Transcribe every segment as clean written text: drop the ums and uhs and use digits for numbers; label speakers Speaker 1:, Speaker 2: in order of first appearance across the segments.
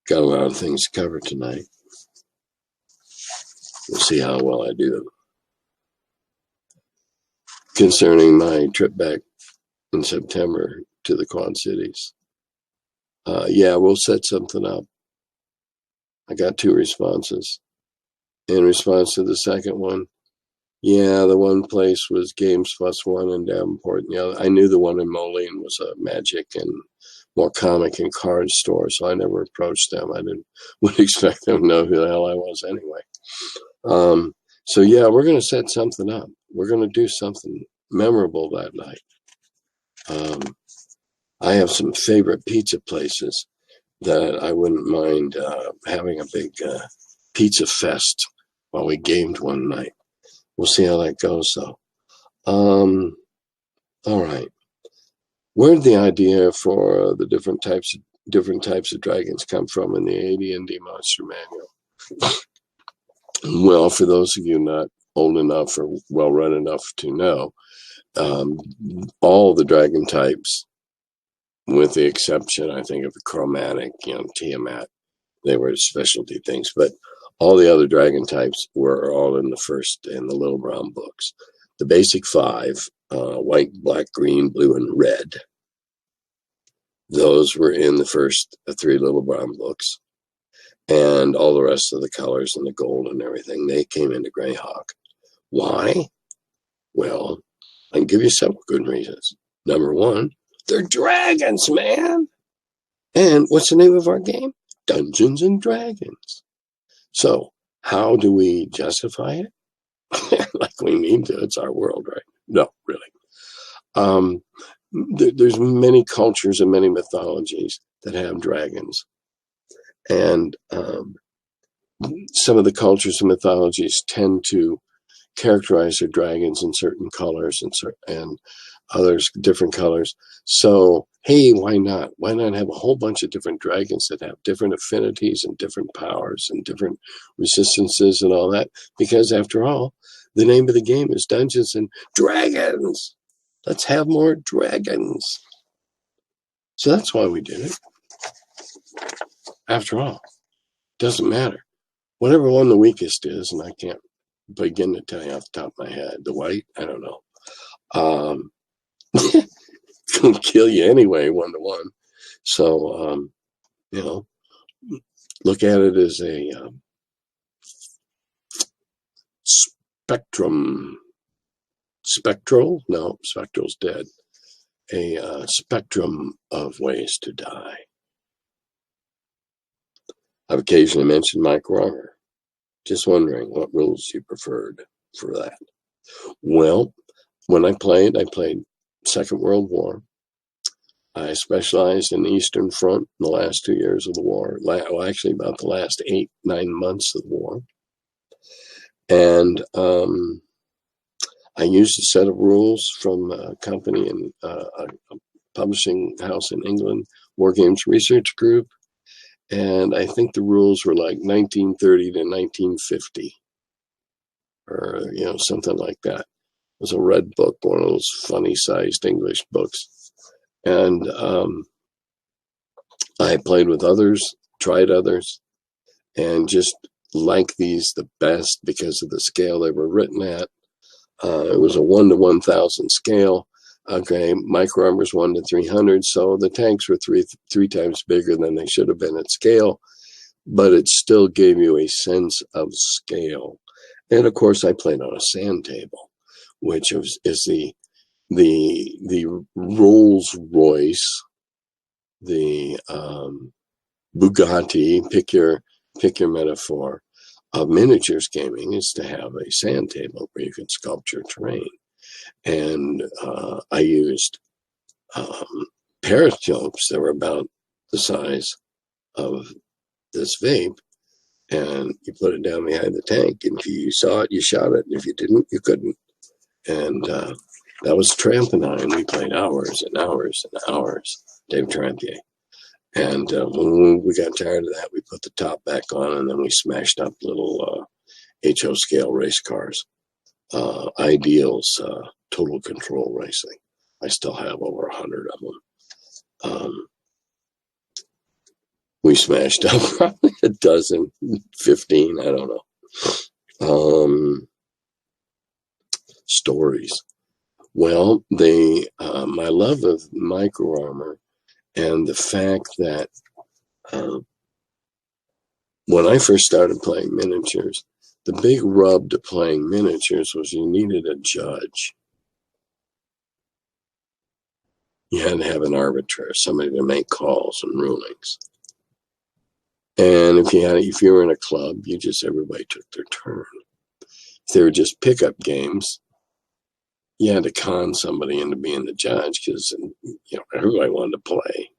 Speaker 1: Got a lot of things to cover tonight. We'll see how well I do. Concerning my trip back in September to the Quad Cities. Yeah, we'll set something up. I got 2 responses. In response to the second one, yeah, the one place was Games Plus One in Davenport. And the other, I knew the one in Moline was a magic and more comic and card store, so I never approached them. I would expect them to know who the hell I was anyway. So yeah, we're going to set something up. We're going to do something memorable that night. I have some favorite pizza places that I wouldn't mind having a big pizza fest while we gamed one night. We'll see how that goes, though. All right. Where did the idea for the different types of dragons come from in the AD&D Monster Manual? Well, for those of you not old enough or well read enough to know, all the dragon types, with the exception, I think, of the chromatic, Tiamat, they were specialty things, but all the other dragon types were all in the Little Brown books. The basic 5, white, black, green, blue, and red. Those were in the first 3 Little Brown books. And all the rest of the colors and the gold and everything, they came into Greyhawk. Why? Well, I can give you several good reasons. Number 1, they're dragons, man. And what's the name of our game? Dungeons and Dragons. So how do we justify it? Like we mean to. It's our world, right? No, really. There's many cultures and many mythologies that have dragons. And some of the cultures and mythologies tend to characterize their dragons in certain colors and others different colors. So, hey, why not? Why not have a whole bunch of different dragons that have different affinities and different powers and different resistances and all that? Because after all, the name of the game is Dungeons and Dragons. Let's have more dragons. So that's why we did it. After all, doesn't matter. Whatever one the weakest is, and I can't begin to tell you off the top of my head. The white, I don't know. Gonna kill you anyway, 1-to-1. So, look at it as a spectrum. Spectral? No, spectral's dead. A spectrum of ways to die. I've occasionally mentioned micro armor. Just wondering what rules you preferred for that. Well, when I played Second World War. I specialized in the Eastern Front in the last 2 years of the war. Well, actually, about the last 8-9 months of the war. And I used a set of rules from a company in a publishing house in England, War Games Research Group. And I think the rules were like 1930 to 1950, or something like that. It was a red book, one of those funny-sized English books. And I played with others, tried others, and just like these the best because of the scale they were written at. It was a 1 to 1,000 scale. Okay, micro armor's 1 to 300, so the tanks were three times bigger than they should have been at scale, but it still gave you a sense of scale. And of course, I played on a sand table, which is the Rolls Royce, the Bugatti, pick your metaphor, of miniatures gaming is to have a sand table where you can sculpture terrain. And I used periscopes that were about the size of this vape, and you put it down behind the tank, and if you saw it, you shot it, and if you didn't, you couldn't. And That was Tramp and I, and we played hours and hours and hours, Dave Trampier. And when we got tired of that, we put the top back on, and then we smashed up little HO scale race cars. Ideals, Total Control Racing. I still have over 100 of them. We smashed up probably a dozen, 15, I don't know. Stories. Well, my love of micro armor and the fact that when I first started playing miniatures, the big rub to playing miniatures was you needed a judge. You had to have an arbiter, somebody to make calls and rulings. And if you were in a club, everybody took their turn. If they were just pickup games, you had to con somebody into being the judge because everybody wanted to play.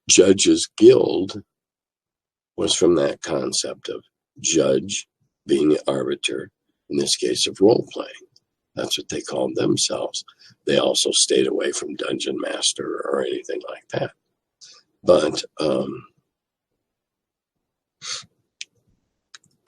Speaker 1: Judges Guild was from that concept of judge being the arbiter, in this case of role playing. That's what they called themselves. They also stayed away from Dungeon Master or anything like that. But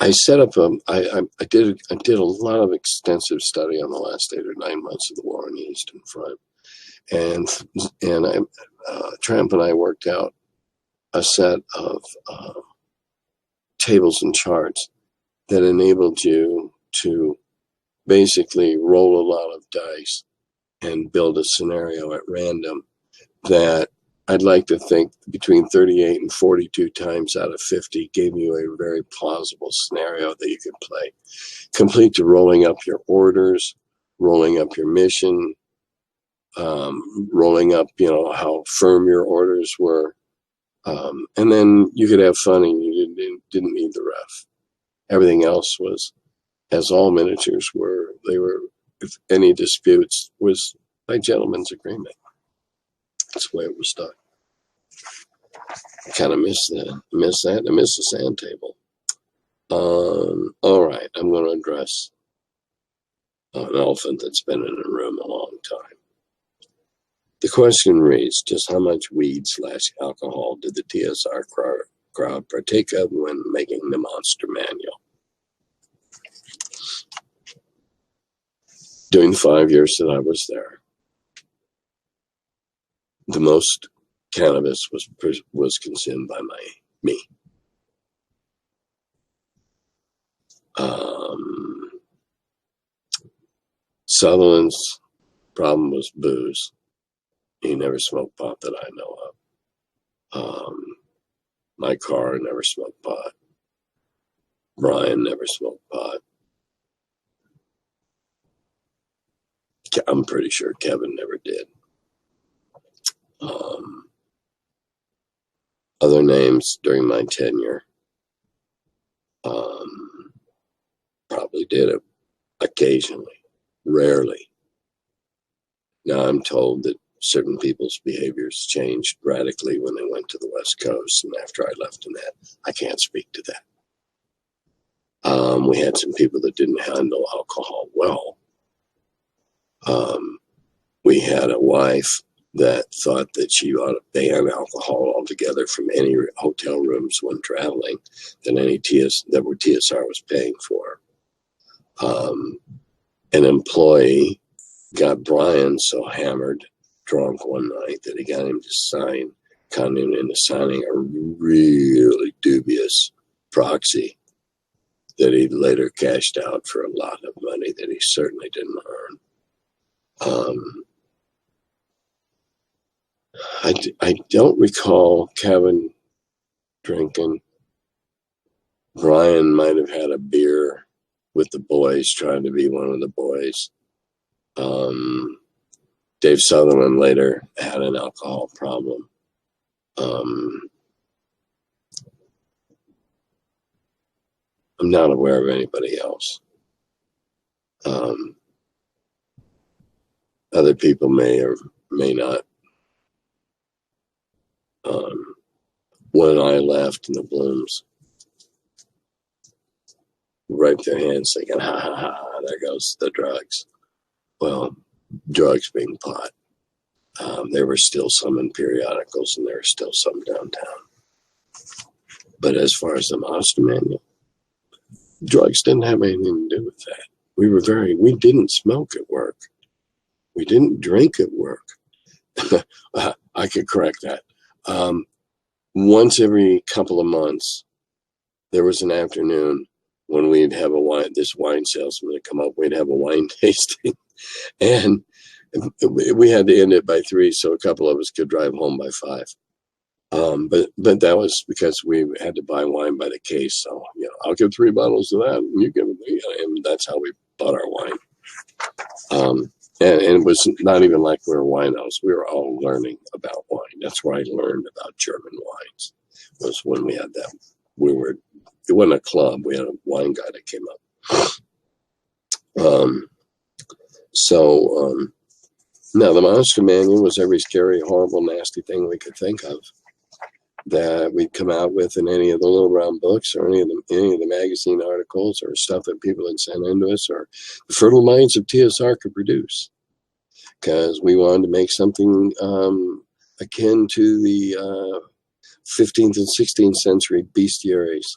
Speaker 1: I set up I did a lot of extensive study on the last 8 or 9 months of the war on the Eastern Front, and Tramp and I worked out a set of tables and charts that enabled you to basically roll a lot of dice and build a scenario at random that I'd like to think between 38 and 42 times out of 50 gave you a very plausible scenario that you could play, complete to rolling up your orders, rolling up your mission, rolling up, how firm your orders were. And then you could have fun and you didn't need the ref. Everything else was, as all miniatures were, if any disputes, was by gentleman's agreement. That's the way it was done. I kind of miss that. I miss the sand table. All right, I'm going to address an elephant that's been in the room a long time. The question reads, just how much weed/alcohol did the TSR crowd partake of when making the monster manual? During the 5 years that I was there, the most cannabis was consumed by me. Sutherland's problem was booze. He never smoked pot that I know of. My car never smoked pot. Brian never smoked pot. I'm pretty sure Kevin never did. Other names during my tenure probably did it occasionally, rarely. Now I'm told that certain people's behaviors changed radically when they went to the West Coast, and after I left in that, I can't speak to that. We had some people that didn't handle alcohol well. We had a wife that thought that she ought to ban alcohol altogether from any hotel rooms when traveling that were TSR was paying for. An employee got Brian so hammered, drunk one night that he got him to con him into signing a really dubious proxy that he later cashed out for a lot of money that he certainly didn't earn. I don't recall Kevin drinking. Brian might have had a beer with the boys, trying to be one of the boys. Dave Sutherland later had an alcohol problem. I'm not aware of anybody else. Other people may or may not. When I left in the Blooms, wiped their hands thinking, ha ha ha, there goes the drugs. Well, drugs being pot. There were still some in periodicals, and there were still some downtown. But as far as the Monster Manual, drugs didn't have anything to do with that. We didn't smoke at work. We didn't drink at work. I could correct that. Once every couple of months, there was an afternoon when we'd have this wine salesman would come up, we'd have a wine tasting, and we had to end it by 3, so a couple of us could drive home by 5. But that was because we had to buy wine by the case. So, I'll give 3 bottles of that, and you give me, and that's how we bought our wine. And it was not even like we were winos. We were all learning about wine. That's where I learned about German wines, was when we had that. It wasn't a club. We had a wine guy that came up. Now the Monster Manual was every scary, horrible, nasty thing we could think of that we'd come out with in any of the little brown books or any of the magazine articles or stuff that people had sent into us or the fertile minds of TSR could produce. Because we wanted to make something akin to the 15th and 16th century bestiaries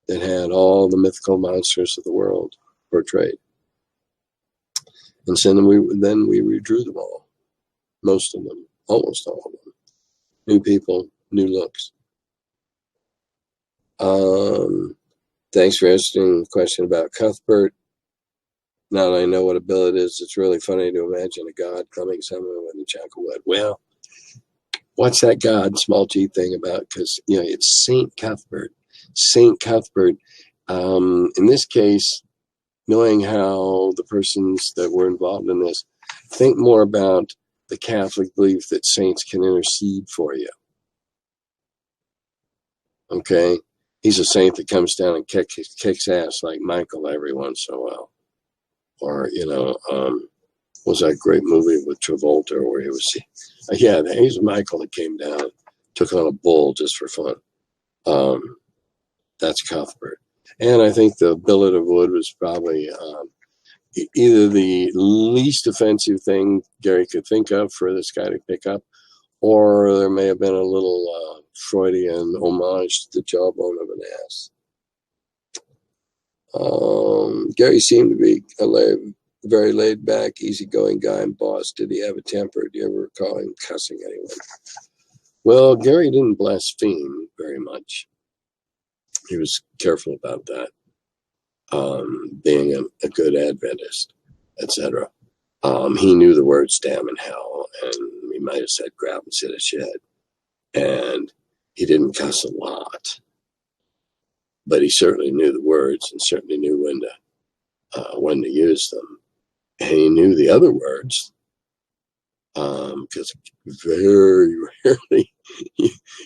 Speaker 1: that had all the mythical monsters of the world portrayed. And so then we redrew them all. Most of them, almost all of them. New people, new looks. Thanks for asking the question about Cuthbert. Now that I know what a billet is, it's really funny to imagine a god coming somewhere with a chunk of wood. Well, what's that god, small g thing about? Because, it's Saint Cuthbert. Saint Cuthbert. In this case, knowing how the persons that were involved in this think more about the Catholic belief that saints can intercede for you. Okay? He's a saint that comes down and kicks ass like Michael every once in a while. Or, was that great movie with Travolta where he was, he's Michael that came down, took on a bull just for fun. That's Cuthbert. And I think the billet of wood was probably either the least offensive thing Gary could think of for this guy to pick up, or there may have been a little Freudian homage to the jawbone of an ass. Gary seemed to be a very laid-back, easygoing guy and boss. Did he have a temper? Do you ever recall him cussing anyone? Well, Gary didn't blaspheme very much. He was careful about that, being a good Adventist, etc. He knew the words damn and hell, and he might have said grab and sit a shed. And he didn't cuss a lot. But he certainly knew the words and certainly knew when to use them. And he knew the other words, because very rarely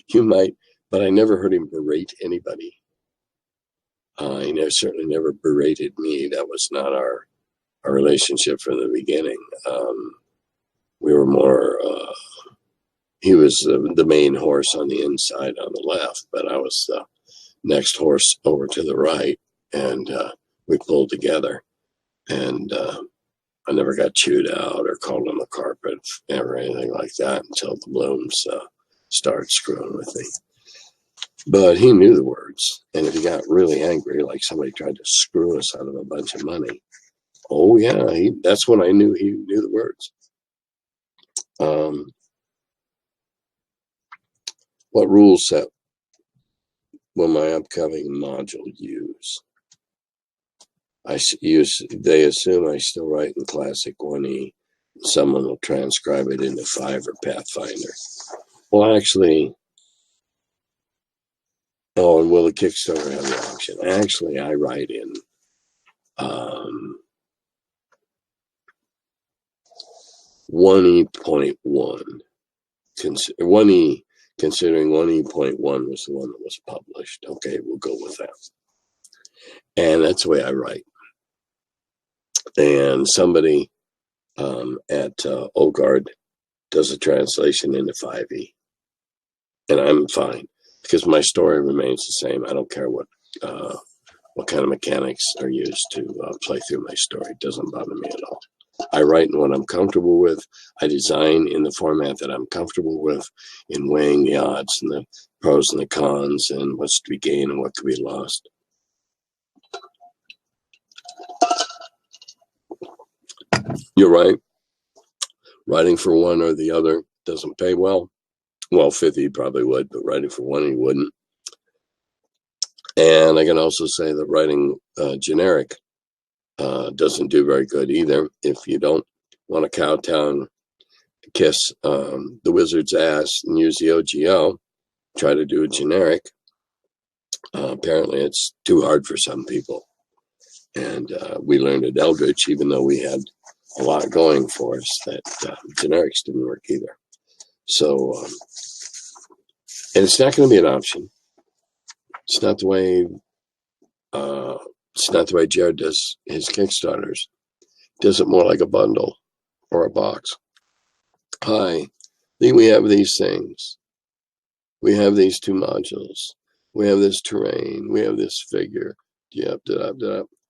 Speaker 1: you might, but I never heard him berate anybody. He certainly never berated me. That was not our relationship from the beginning. We were more, he was the main horse on the inside on the left, but I was the next horse over to the right, and we pulled together. And I never got chewed out or called on the carpet or anything like that until the Blooms started screwing with me. But he knew the words, and if he got really angry, like somebody tried to screw us out of a bunch of money, oh yeah, that's when I knew he knew the words. What rule set will my upcoming module use? They assume I still write in Classic 1E. Someone will transcribe it into 5 or Pathfinder. Well, actually, and will the Kickstarter have the option? Actually, I write in 1E.1. 1E, considering 1E.1 was the one that was published. Okay, we'll go with that. And that's the way I write. And somebody at Ogard does a translation into 5E. And I'm fine, because my story remains the same. I don't care what kind of mechanics are used to play through my story. It doesn't bother me at all. I write in what I'm comfortable with. I design in the format that I'm comfortable with, in weighing the odds and the pros and the cons and what's to be gained and what could be lost. You're right. Writing for one or the other doesn't pay well. Well, 50 probably would, but writing for one, he wouldn't. And I can also say that writing generic doesn't do very good either. If you don't want to kowtow, kiss the wizard's ass and use the OGO, try to do a generic. Apparently, it's too hard for some people. And we learned at Eldritch, even though we had a lot going for us, that generics didn't work either. So, and it's not going to be an option. It's not the way. It's not the way Jared does his Kickstarters. He does it more like a bundle or a box. Hi, I think we have these things. We have these 2 modules. We have this terrain. We have this figure. Yep,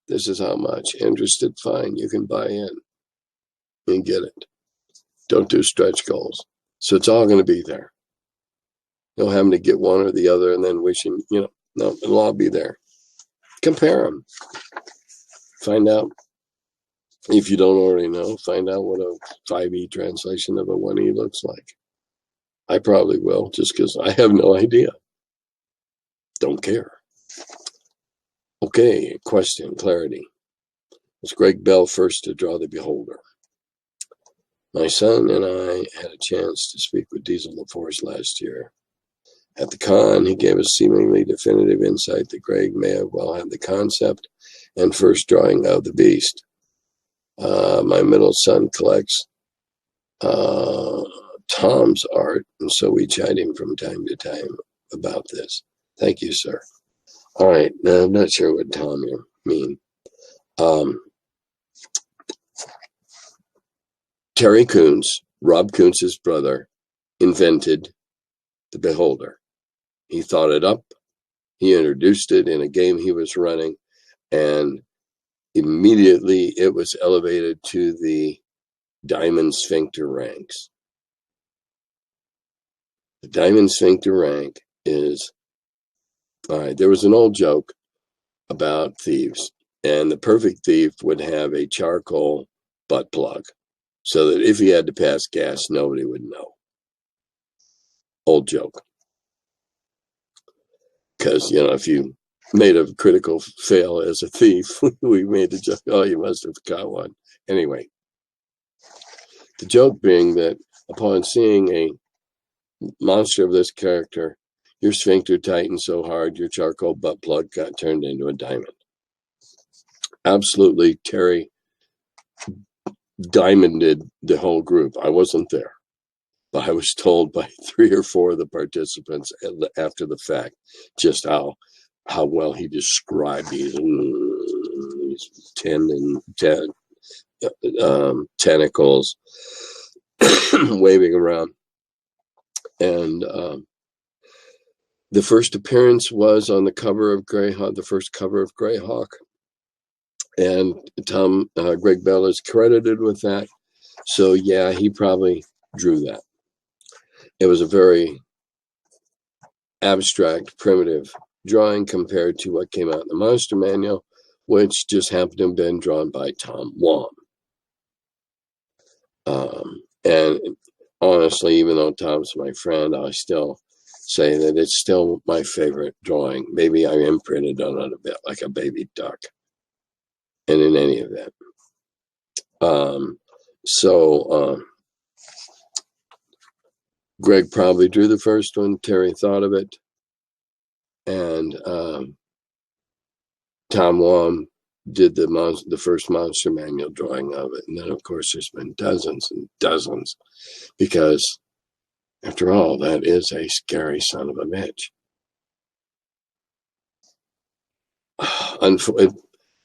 Speaker 1: this is how much. Interested? Fine. You can buy in and get it. Don't do stretch goals. So it's all going to be there. No having to get one or the other and then wishing, no, it'll all be there. Compare them. Find out. If you don't already know, find out what a 5e translation of a 1e looks like. I probably will, just because I have no idea. Don't care. Okay, question, clarity. Was Greg Bell first to draw the Beholder? My son and I had a chance to speak with Diesel LaForce last year. At the con, he gave us seemingly definitive insight that Greg may have well had the concept and first drawing of the beast. My middle son collects Tom's art, and so we chat him from time to time about this. Thank you, sir. All right, now I'm not sure what Tom you mean. Terry Kuntz, Rob Kuntz's brother, invented the Beholder. He thought it up. He introduced it in a game he was running, and immediately it was elevated to the Diamond Sphincter ranks. The Diamond Sphincter rank is, all right, there was an old joke about thieves, and the perfect thief would have a charcoal butt plug so that if he had to pass gas, nobody would know. Old joke. Because, if you made a critical fail as a thief, we made the joke, oh, you must have got one. Anyway, the joke being that upon seeing a monster of this character, your sphincter tightened so hard your charcoal butt plug got turned into a diamond. Absolutely, Terry diamonded the whole group. I wasn't there, but I was told by 3 or 4 of the participants after the fact just how well he described these tentacles waving around. And the first appearance was on the cover of Greyhawk, the first cover of Greyhawk. And Greg Bell is credited with that. So, yeah, he probably drew that. It was a very abstract, primitive drawing compared to what came out in the Monster Manual, which just happened to have been drawn by Tom Wom. And honestly, even though Tom's my friend, I still say that it's still my favorite drawing. Maybe I imprinted on it a bit like a baby duck. And in any event. Greg probably drew the first one. Terry thought of it. And Tom Wom did the first Monster Manual drawing of it. And then, of course, there's been dozens and dozens. Because, after all, that is a scary son of a bitch.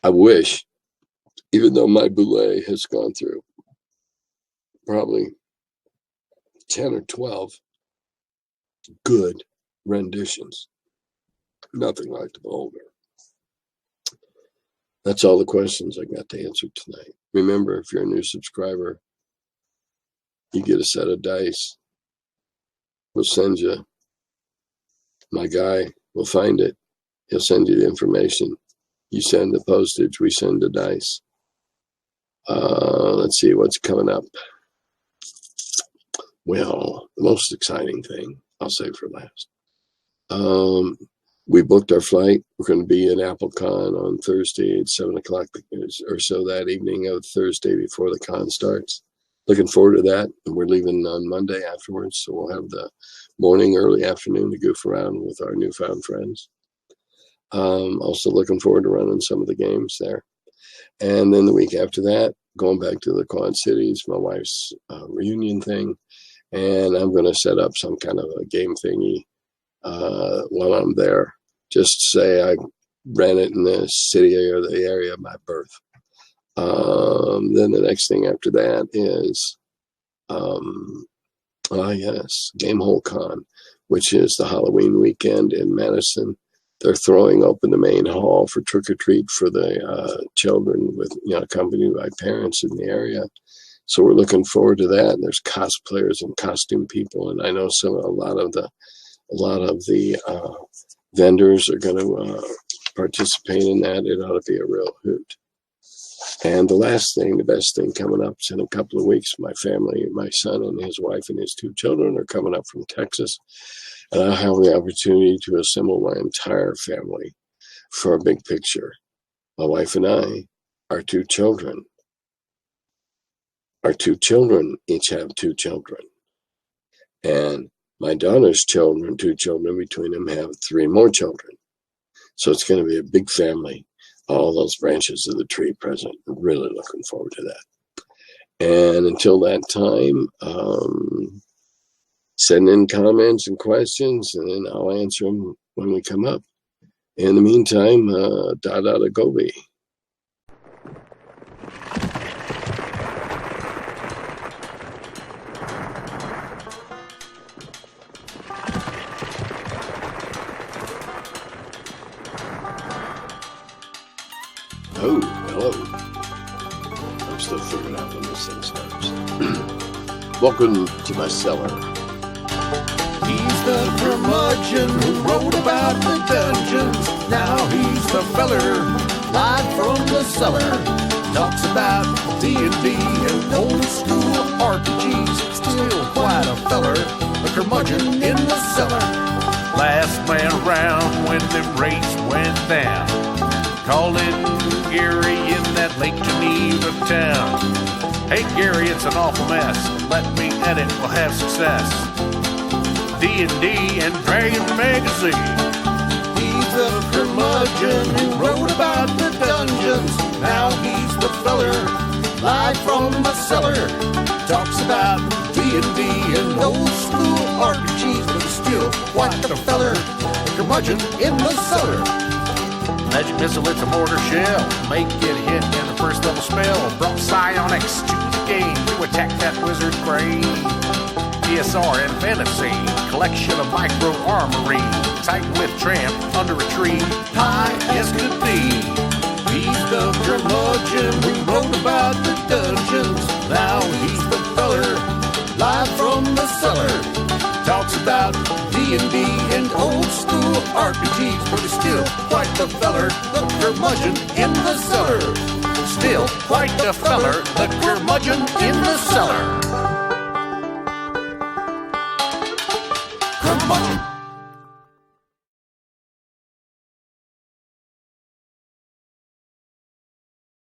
Speaker 1: I wish, even though my Boulé has gone through probably 10 or 12 good renditions, nothing like the Beholder. That's all the questions I got to answer tonight. remember, if you're a new subscriber, you get a set of dice. We'll send you. My guy will find it. He'll send you the information. You send the postage. We send the dice. Let's see what's coming up. Well, the most exciting thing I'll say for last. We booked our flight. We're going to be in AppleCon on Thursday at 7 o'clock or so that evening of Thursday before the con starts. Looking forward to that. And we're leaving on Monday afterwards. So we'll have the morning, early afternoon to goof around with our newfound friends. Also looking forward to running some of the games there. And then the week after that, going back to the Quad Cities, my wife's reunion thing. And I'm going to set up some kind of a game thingy while I'm there. Just say I ran it in the city or the area of my birth. Then the next thing after that is, Gamehole Con, which is the Halloween weekend in Madison. They're throwing open the main hall for trick or treat for the children with, accompanied by parents in the area. So we're looking forward to that. And there's cosplayers and costume people, and I know a lot of the vendors are going to participate in that. It ought to be a real hoot. And the last thing, the best thing coming up is in a couple of weeks. My family, my son and his wife and his 2 children are coming up from Texas. And I have the opportunity to assemble my entire family for a big picture. My wife and I, our 2 children. Our 2 children each have 2 children. And my daughter's children, 2 children between them, have 3 more children. So it's going to be a big family. All those branches of the tree present. Really looking forward to that. And until that time, send in comments and questions, and then I'll answer them when we come up. In the meantime, Dada Gobi. Oh, hello. I'm still figuring out when this thing starts. Welcome to my cellar.
Speaker 2: He's the curmudgeon who wrote about the dungeons. Now he's the feller, live from the cellar. Talks about D&D and old school RPGs. Still quite a feller, the curmudgeon in the cellar. Last man around when them rates went down. Calling Gary in that Lake Geneva town. Hey Gary, it's an awful mess. Let me edit, we'll have success. D&D and Dragon Magazine. He's the curmudgeon who wrote about the dungeons. Now he's the feller, live from the cellar. Talks about D&D and old school RPGs, but he's still quite the feller, the curmudgeon in the cellar. Magic missile, it's a mortar shell. Make it hit in the first level spell. Brought psionics to the game to attack that wizard's brain. PSR and fantasy, collection of micro armory. Tight with tramp under a tree, high as could be. He's the curmudgeon who wrote about the dungeons. Now he's the feller, live from the cellar. Talks about D&D and old school RPGs, but he's still quite the feller, the curmudgeon in the cellar. Still quite the feller, the curmudgeon in the cellar. Curmudgeon.